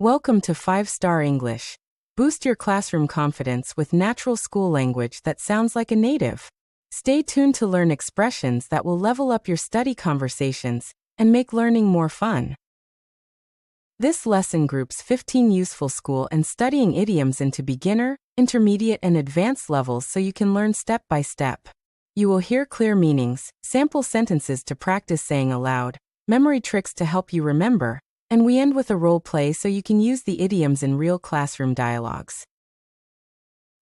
Welcome to 5-Star English. Boost your classroom confidence with natural school language that sounds like a native. Stay tuned to learn expressions that will level up your study conversations and make learning more fun. This lesson groups 15 useful school and studying idioms into beginner, intermediate, and advanced levels so you can learn step by step. You will hear clear meanings, sample sentences to practice saying aloud, memory tricks to help you remember, and we end with a role play so you can use the idioms in real classroom dialogues.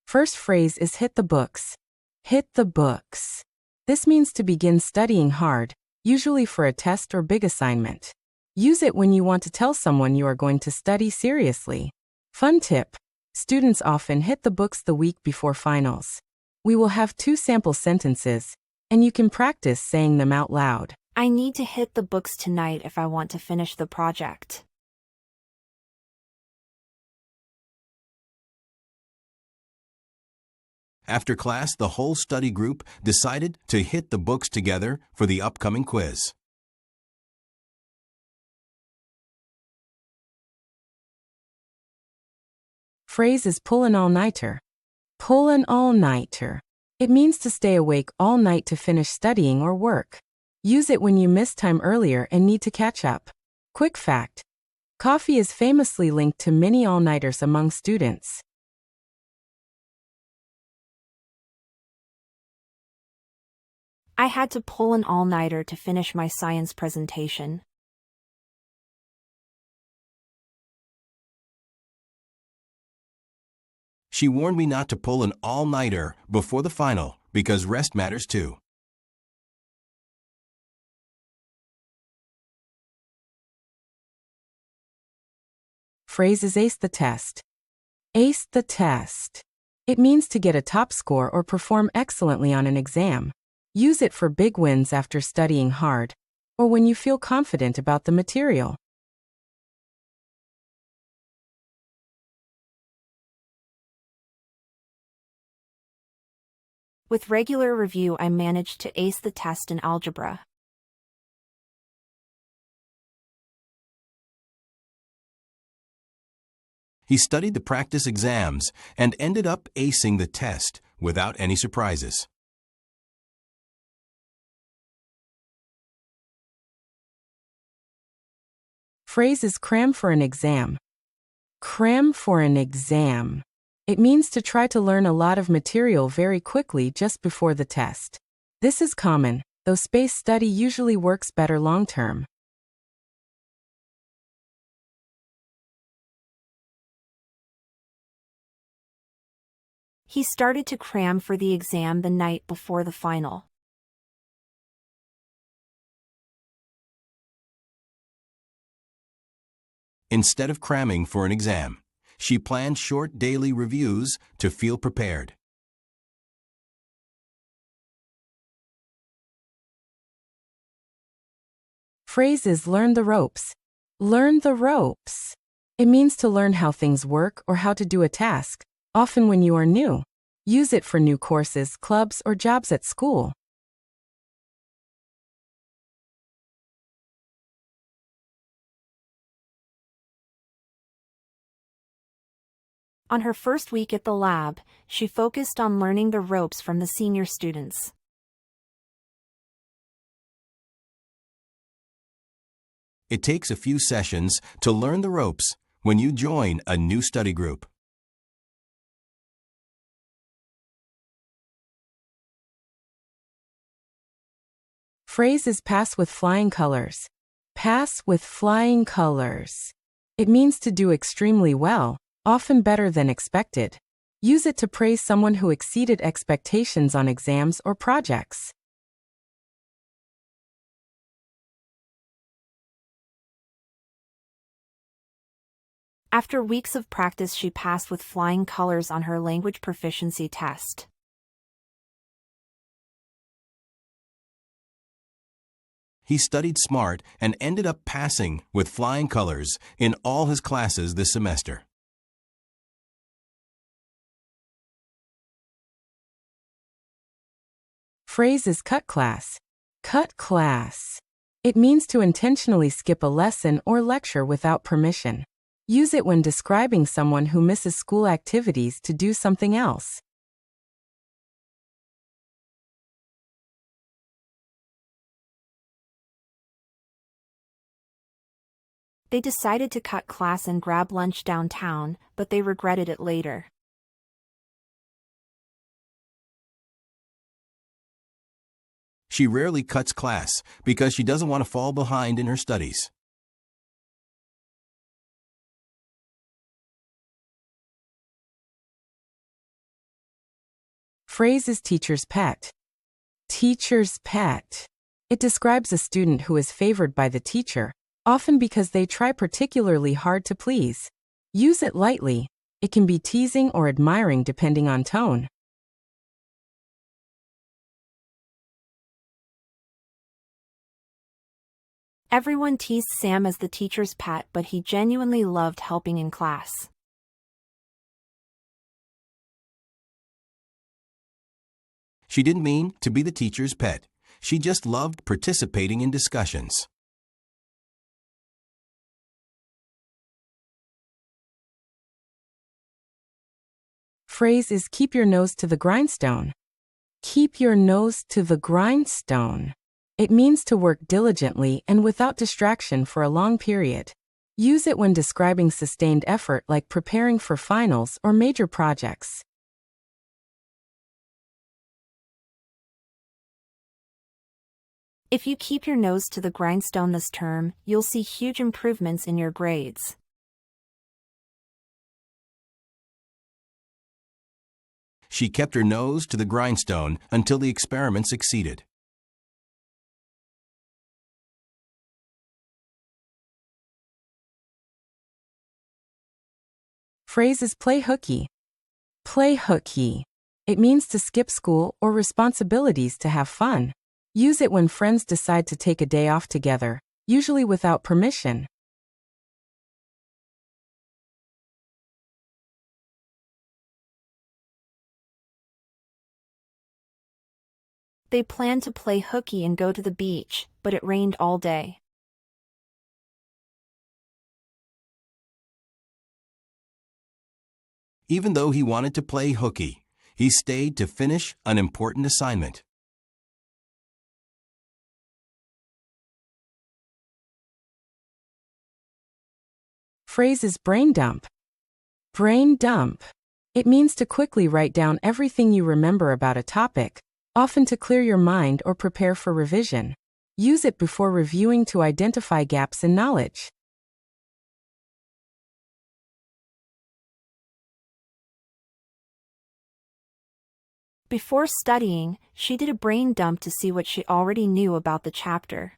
First phrase is hit the books. Hit the books. This means to begin studying hard, usually for a test or big assignment. Use it when you want to tell someone you are going to study seriously. Fun tip: students often hit the books the week before finals. We will have 2 sample sentences, and you can practice saying them out loud. I need to hit the books tonight if I want to finish the project. After class, the whole study group decided to hit the books together for the upcoming quiz. Phrase is pull an all-nighter. Pull an all-nighter. It means to stay awake all night to finish studying or work. Use it when you missed time earlier and need to catch up. Quick fact: coffee is famously linked to many all-nighters among students. I had to pull an all-nighter to finish my science presentation. She warned me not to pull an all-nighter before the final because rest matters too. Phrase is ace the test. Ace the test. It means to get a top score or perform excellently on an exam. Use it for big wins after studying hard, or when you feel confident about the material. With regular review, I managed to ace the test in algebra. He studied the practice exams and ended up acing the test without any surprises. Phrase is cram for an exam. Cram for an exam. It means to try to learn a lot of material very quickly just before the test. This is common, though spaced study usually works better long-term. He started to cram for the exam the night before the final. Instead of cramming for an exam, she planned short daily reviews to feel prepared. Phrase is learn the ropes. Learn the ropes. It means to learn how things work or how to do a task, often when you are new. Use it for new courses, clubs, or jobs at school. On her first week at the lab, she focused on learning the ropes from the senior students. It takes a few sessions to learn the ropes when you join a new study group. Phrase is pass with flying colors. Pass with flying colors. It means to do extremely well, often better than expected. Use it to praise someone who exceeded expectations on exams or projects. After weeks of practice, she passed with flying colors on her language proficiency test. He studied smart and ended up passing with flying colors in all his classes this semester. Phrase is cut class. Cut class. It means to intentionally skip a lesson or lecture without permission. Use it when describing someone who misses school activities to do something else. They decided to cut class and grab lunch downtown, but they regretted it later. She rarely cuts class because she doesn't want to fall behind in her studies. Phrase is teacher's pet. Teacher's pet. It describes a student who is favored by the teacher, often because they try particularly hard to please. Use it lightly. It can be teasing or admiring depending on tone. Everyone teased Sam as the teacher's pet, but he genuinely loved helping in class. She didn't mean to be the teacher's pet. She just loved participating in discussions. Phrase is keep your nose to the grindstone. Keep your nose to the grindstone. It means to work diligently and without distraction for a long period. Use it when describing sustained effort like preparing for finals or major projects. If you keep your nose to the grindstone this term, you'll see huge improvements in your grades. She kept her nose to the grindstone until the experiment succeeded. Phrase is play hooky. Play hooky. It means to skip school or responsibilities to have fun. Use it when friends decide to take a day off together, usually without permission. They planned to play hooky and go to the beach, but it rained all day. Even though he wanted to play hooky, he stayed to finish an important assignment. Phrase is brain dump. Brain dump. It means to quickly write down everything you remember about a topic, often to clear your mind or prepare for revision. Use it before reviewing to identify gaps in knowledge. Before studying, she did a brain dump to see what she already knew about the chapter.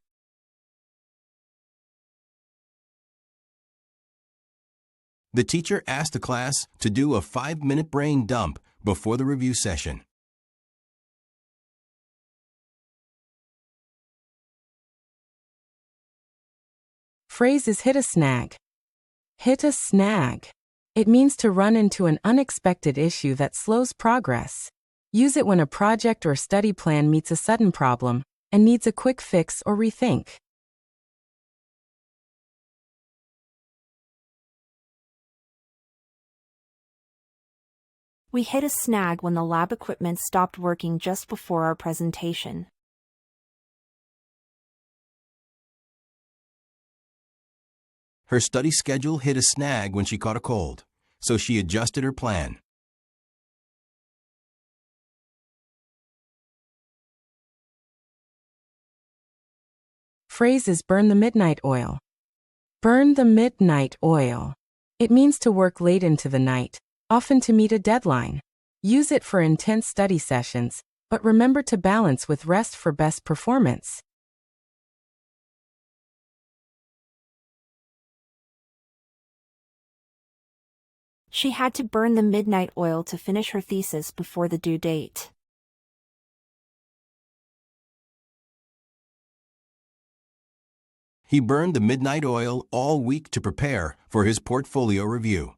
The teacher asked the class to do a 5-minute brain dump before the review session. Phrase is hit a snag. Hit a snag. It means to run into an unexpected issue that slows progress. Use it when a project or study plan meets a sudden problem and needs a quick fix or rethink. We hit a snag when the lab equipment stopped working just before our presentation. Her study schedule hit a snag when she caught a cold, so she adjusted her plan. Phrase is burn the midnight oil. Burn the midnight oil. It means to work late into the night, often to meet a deadline. Use it for intense study sessions, but remember to balance with rest for best performance. She had to burn the midnight oil to finish her thesis before the due date. He burned the midnight oil all week to prepare for his portfolio review.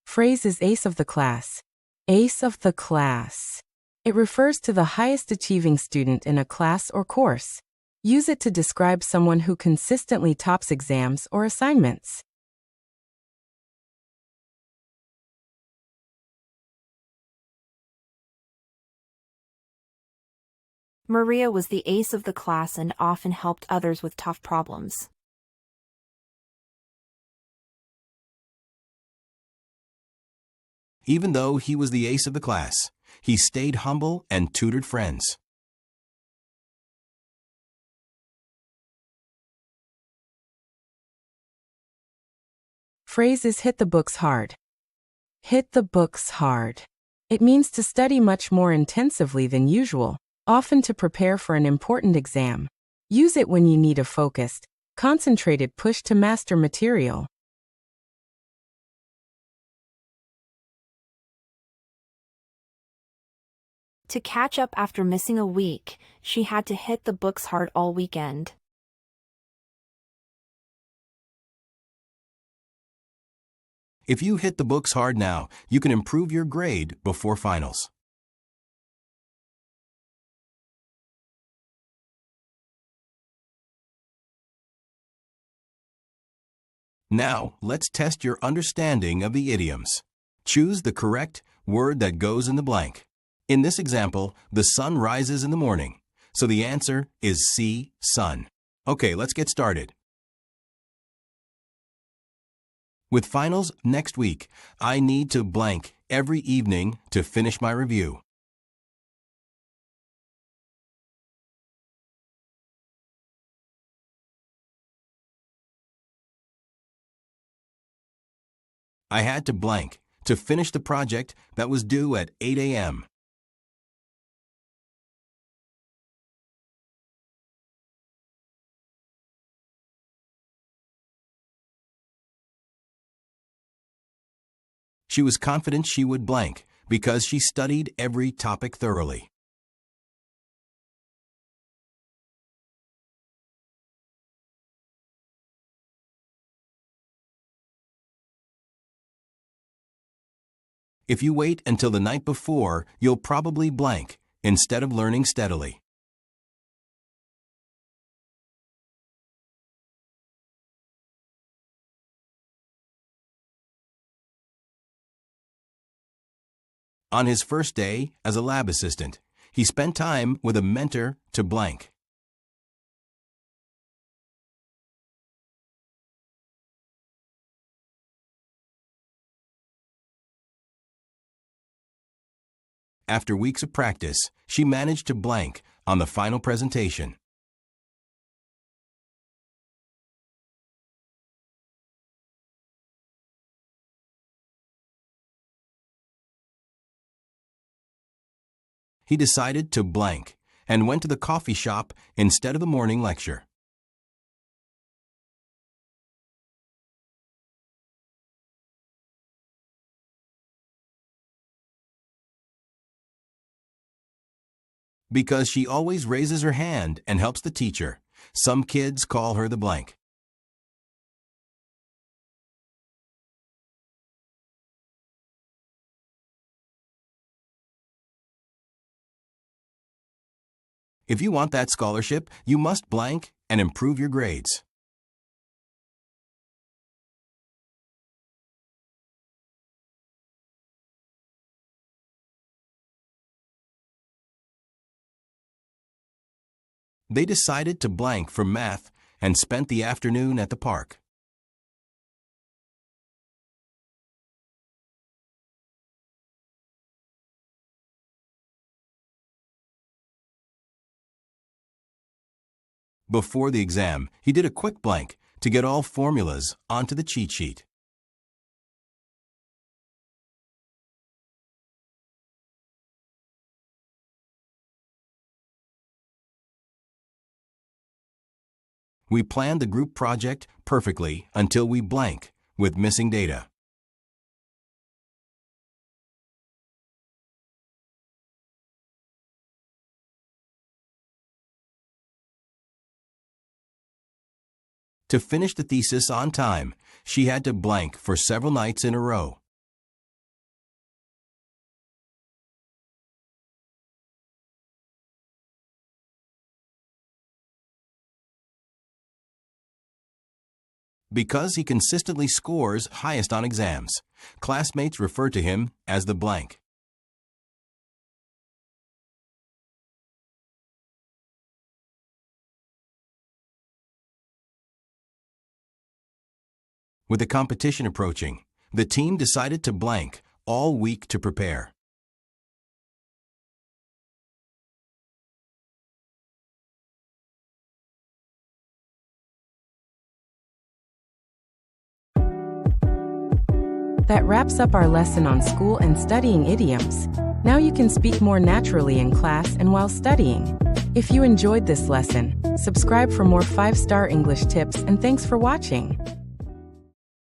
Phrase is ace of the class. Ace of the class. It refers to the highest achieving student in a class or course. Use it to describe someone who consistently tops exams or assignments. Maria was the ace of the class and often helped others with tough problems. Even though he was the ace of the class, he stayed humble and tutored friends. Phrase is hit the books hard. Hit the books hard. It means to study much more intensively than usual, often to prepare for an important exam. Use it when you need a focused, concentrated push to master material. To catch up after missing a week, she had to hit the books hard all weekend. If you hit the books hard now, you can improve your grade before finals. Now, let's test your understanding of the idioms. Choose the correct word that goes in the blank. In this example, the sun rises in the morning, so the answer is C, sun. Okay, let's get started. With finals next week, I need to blank every evening to finish my review. I had to blank to finish the project that was due at 8 a.m. She was confident she would blank because she studied every topic thoroughly. If you wait until the night before, you'll probably blank instead of learning steadily. On his first day as a lab assistant, he spent time with a mentor to blank. After weeks of practice, she managed to blank on the final presentation. He decided to blank and went to the coffee shop instead of the morning lecture. Because she always raises her hand and helps the teacher, some kids call her the blank. If you want that scholarship, you must blank and improve your grades. They decided to blank for math and spent the afternoon at the park. Before the exam, he did a quick blank to get all formulas onto the cheat sheet. We planned the group project perfectly until we blank with missing data. To finish the thesis on time, she had to blank for several nights in a row. because he consistently scores highest on exams. Classmates refer to him as the blank. With the competition approaching, the team decided to blank all week to prepare. That wraps up our lesson on school and studying idioms. Now you can speak more naturally in class and while studying. If you enjoyed this lesson, subscribe for more 5-star English tips, and thanks for watching.